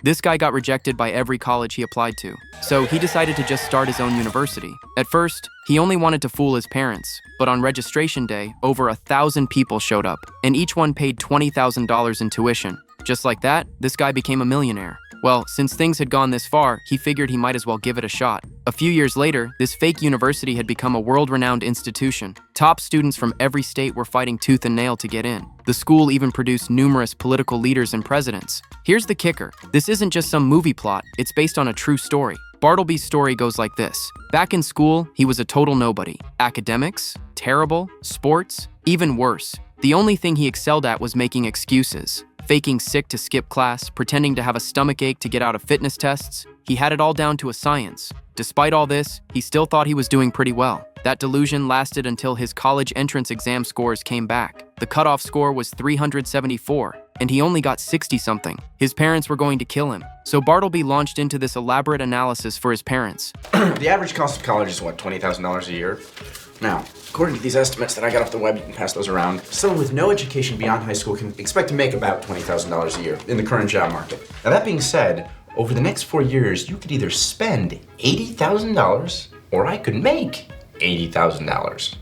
This guy got rejected by every college he applied to, so he decided to just start his own university. At first, he only wanted to fool his parents, but on registration day, over 1,000 people showed up, and each one paid $20,000 in tuition. Just like that, this guy became a millionaire. Well, since things had gone this far, he figured he might as well give it a shot. A few years later, this fake university had become a world-renowned institution. Top students from every state were fighting tooth and nail to get in. The school even produced numerous political leaders and presidents. Here's the kicker. This isn't just some movie plot, it's based on a true story. Bartleby's story goes like this. Back in school, he was a total nobody. Academics, terrible, sports, even worse. The only thing he excelled at was making excuses. Faking sick to skip class, pretending to have a stomachache to get out of fitness tests. He had it all down to a science. Despite all this, he still thought he was doing pretty well. That delusion lasted until his college entrance exam scores came back. The cutoff score was 374, and he only got 60-something. His parents were going to kill him, so Bartleby launched into this elaborate analysis for his parents. The average cost of college is what, $20,000 a year? Now, according to these estimates that I got off the web, you can pass those around, someone with no education beyond high school can expect to make about $20,000 a year in the current job market. Now that being said, over the next 4 years, you could either spend $80,000 or I could make $80,000.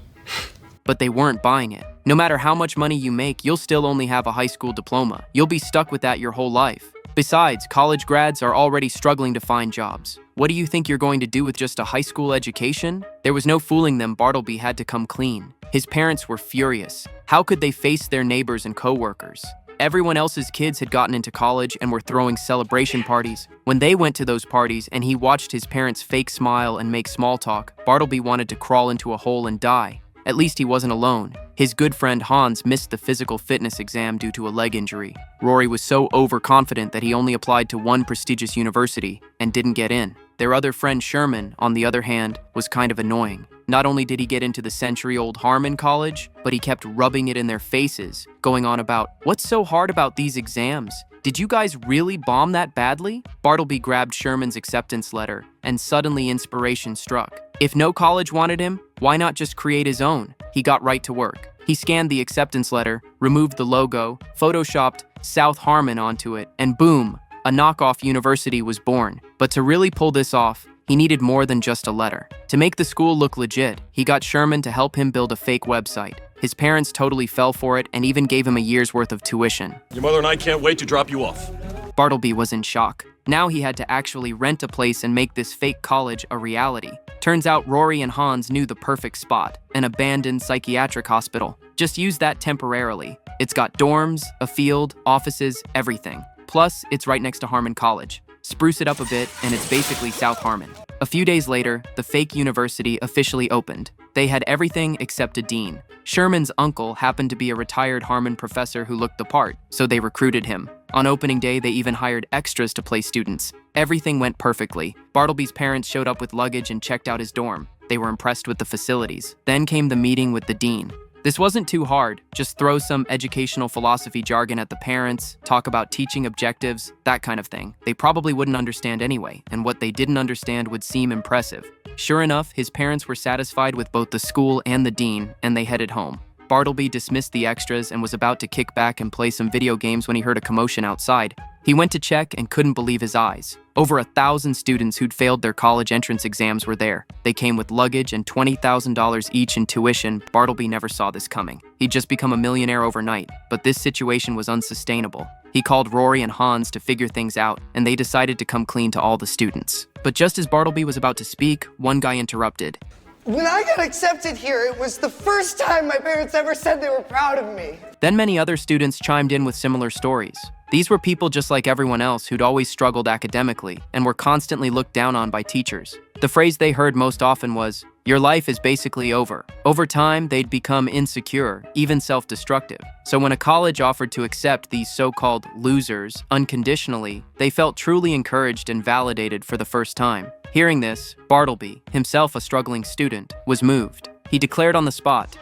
But they weren't buying it. No matter how much money you make, you'll still only have a high school diploma. You'll be stuck with that your whole life. Besides, college grads are already struggling to find jobs. What do you think you're going to do with just a high school education? There was no fooling them. Bartleby had to come clean. His parents were furious. How could they face their neighbors and co-workers? Everyone else's kids had gotten into college and were throwing celebration parties. When they went to those parties and he watched his parents fake smile and make small talk, Bartleby wanted to crawl into a hole and die. At least he wasn't alone. His good friend Hans missed the physical fitness exam due to a leg injury. Rory was so overconfident that he only applied to one prestigious university and didn't get in. Their other friend Sherman, on the other hand, was kind of annoying. Not only did he get into the century-old Harmen College, but he kept rubbing it in their faces, going on about, "What's so hard about these exams? Did you guys really bomb that badly?" Bartleby grabbed Sherman's acceptance letter, and suddenly inspiration struck. If no college wanted him, why not just create his own? He got right to work. He scanned the acceptance letter, removed the logo, photoshopped South Harmen onto it, and boom, a knockoff university was born. But to really pull this off, he needed more than just a letter. To make the school look legit, he got Sherman to help him build a fake website. His parents totally fell for it and even gave him a year's worth of tuition. Your mother and I can't wait to drop you off. Bartleby was in shock. Now he had to actually rent a place and make this fake college a reality. Turns out Rory and Hans knew the perfect spot, an abandoned psychiatric hospital. Just use that temporarily. It's got dorms, a field, offices, everything. Plus, it's right next to Harmen College. Spruce it up a bit, and it's basically South Harmen. A few days later, the fake university officially opened. They had everything except a dean. Sherman's uncle happened to be a retired Harmen professor who looked the part, so they recruited him. On opening day, they even hired extras to play students. Everything went perfectly. Bartleby's parents showed up with luggage and checked out his dorm. They were impressed with the facilities. Then came the meeting with the dean. This wasn't too hard. Just throw some educational philosophy jargon at the parents, talk about teaching objectives, that kind of thing. They probably wouldn't understand anyway, and what they didn't understand would seem impressive. Sure enough, his parents were satisfied with both the school and the dean, and they headed home. Bartleby dismissed the extras and was about to kick back and play some video games when he heard a commotion outside. He went to check and couldn't believe his eyes. Over 1,000 students who'd failed their college entrance exams were there. They came with luggage and $20,000 each in tuition. Bartleby never saw this coming. He'd just become a millionaire overnight, but this situation was unsustainable. He called Rory and Hans to figure things out, and they decided to come clean to all the students. But just as Bartleby was about to speak, one guy interrupted. When I got accepted here, it was the first time my parents ever said they were proud of me. Then many other students chimed in with similar stories. These were people just like everyone else who'd always struggled academically and were constantly looked down on by teachers. The phrase they heard most often was, "Your life is basically over." Over time, they'd become insecure, even self-destructive. So when a college offered to accept these so-called losers unconditionally, they felt truly encouraged and validated for the first time. Hearing this, Bartleby, himself a struggling student, was moved. He declared on the spot,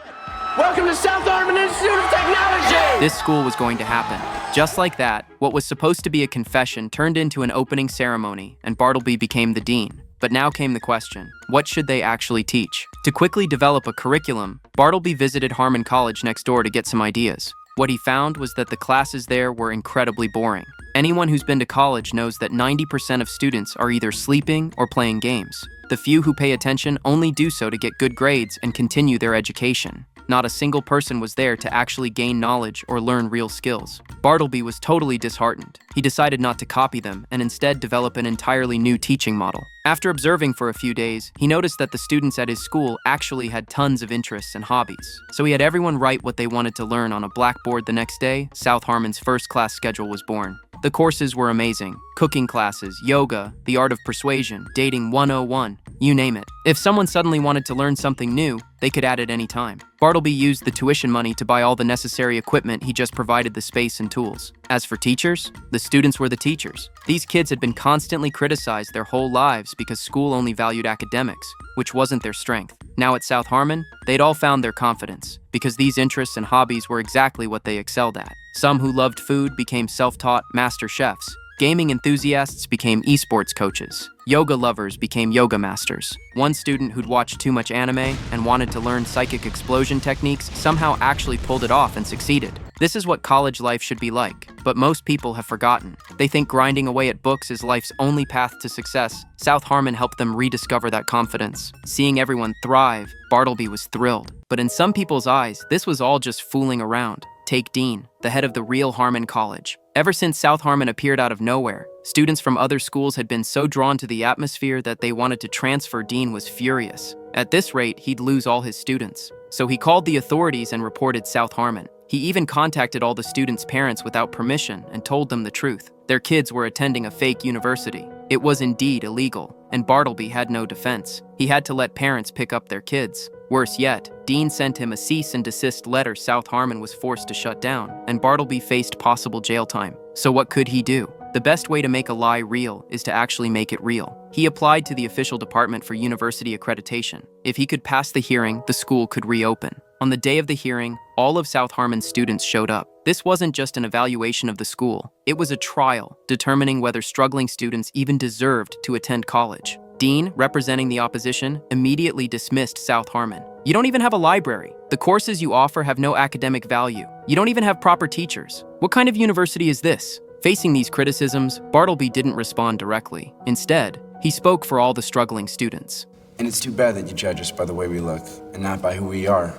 Welcome to South Harmen Institute of Technology! this school was going to happen. Just like that, what was supposed to be a confession turned into an opening ceremony, and Bartleby became the dean. But now came the question, what should they actually teach? To quickly develop a curriculum, Bartleby visited Harmen College next door to get some ideas. What he found was that the classes there were incredibly boring. Anyone who's been to college knows that 90% of students are either sleeping or playing games. The few who pay attention only do so to get good grades and continue their education. Not a single person was there to actually gain knowledge or learn real skills. Bartleby was totally disheartened. He decided not to copy them and instead develop an entirely new teaching model. After observing for a few days, he noticed that the students at his school actually had tons of interests and hobbies. So he had everyone write what they wanted to learn on a blackboard. The next day, South Harmon's first class schedule was born. The courses were amazing. Cooking classes, yoga, the art of persuasion, dating 101, you name it. If someone suddenly wanted to learn something new, they could add it any time. Bartleby used the tuition money to buy all the necessary equipment. He just provided the space and tools. As for teachers, the students were the teachers. These kids had been constantly criticized their whole lives because school only valued academics, which wasn't their strength. Now at South Harmon, they'd all found their confidence, because these interests and hobbies were exactly what they excelled at. Some who loved food became self-taught master chefs. Gaming enthusiasts became esports coaches. Yoga lovers became yoga masters. One student who'd watched too much anime and wanted to learn psychic explosion techniques somehow actually pulled it off and succeeded. This is what college life should be like, but most people have forgotten. They think grinding away at books is life's only path to success. South Harmon helped them rediscover that confidence. Seeing everyone thrive, Bartleby was thrilled. But in some people's eyes, this was all just fooling around. Take Dean, the head of the real Harmon College. Ever since South Harmon appeared out of nowhere, students from other schools had been so drawn to the atmosphere that they wanted to transfer. Dean was furious. At this rate, he'd lose all his students. So he called the authorities and reported South Harmon. He even contacted all the students' parents without permission and told them the truth. Their kids were attending a fake university. It was indeed illegal, and Bartleby had no defense. He had to let parents pick up their kids. Worse yet, Dean sent him a cease and desist letter. South Harmon was forced to shut down, and Bartleby faced possible jail time. So what could he do? The best way to make a lie real is to actually make it real. He applied to the official department for university accreditation. If he could pass the hearing, the school could reopen. On the day of the hearing, all of South Harmon's students showed up. This wasn't just an evaluation of the school. It was a trial, determining whether struggling students even deserved to attend college. Dean, representing the opposition, immediately dismissed South Harmon. You don't even have a library. The courses you offer have no academic value. You don't even have proper teachers. What kind of university is this? Facing these criticisms, Bartleby didn't respond directly. Instead, he spoke for all the struggling students. And it's too bad that you judge us by the way we look and not by who we are.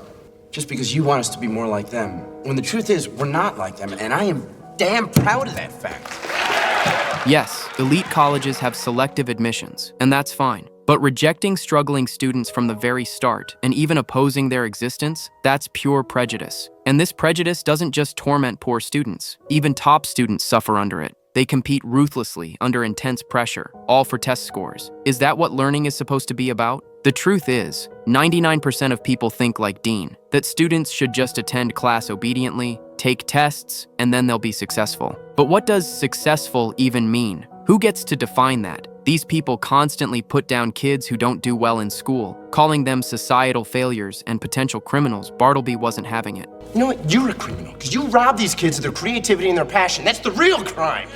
Just because you want us to be more like them. When the truth is, we're not like them, and I am damn proud of that fact. Yes, elite colleges have selective admissions, and that's fine. But rejecting struggling students from the very start and even opposing their existence, that's pure prejudice. And this prejudice doesn't just torment poor students. Even top students suffer under it. They compete ruthlessly under intense pressure, all for test scores. Is that what learning is supposed to be about? The truth is, 99% of people think like Dean, that students should just attend class obediently, take tests, and then they'll be successful. But what does successful even mean? Who gets to define that? These people constantly put down kids who don't do well in school, calling them societal failures and potential criminals. Bartleby wasn't having it. You know what? You're a criminal, because you rob these kids of their creativity and their passion. That's the real crime.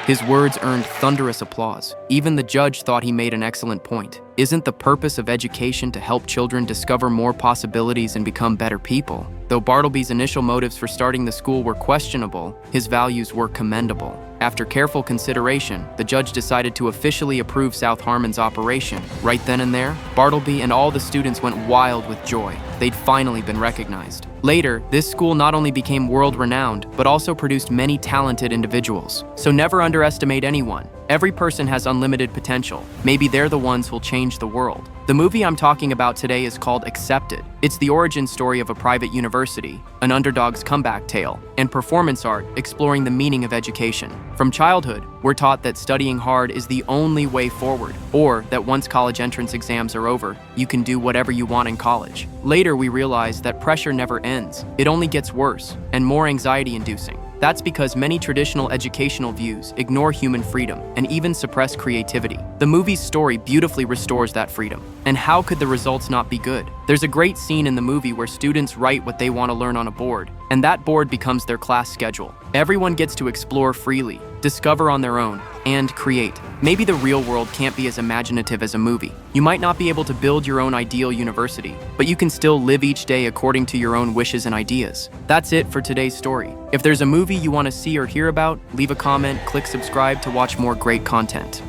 His words earned thunderous applause. Even the judge thought he made an excellent point. Isn't the purpose of education to help children discover more possibilities and become better people? Though Bartleby's initial motives for starting the school were questionable, his values were commendable. After careful consideration, the judge decided to officially approve South Harmon's operation. Right then and there, Bartleby and all the students went wild with joy. They'd finally been recognized. Later, this school not only became world-renowned, but also produced many talented individuals. So never underestimate anyone. Every person has unlimited potential. Maybe they're the ones who'll change the world. The movie I'm talking about today is called Accepted. It's the origin story of a private university, an underdog's comeback tale, and performance art exploring the meaning of education. From childhood, we're taught that studying hard is the only way forward, or that once college entrance exams are over, you can do whatever you want in college. Later, we realize that pressure never ends. It only gets worse and more anxiety-inducing. That's because many traditional educational views ignore human freedom and even suppress creativity. The movie's story beautifully restores that freedom. And how could the results not be good? There's a great scene in the movie where students write what they want to learn on a board, and that board becomes their class schedule. Everyone gets to explore freely, discover on their own, and create. Maybe the real world can't be as imaginative as a movie. You might not be able to build your own ideal university, but you can still live each day according to your own wishes and ideas. That's it for today's story. If there's a movie you want to see or hear about, leave a comment, click subscribe to watch more great content.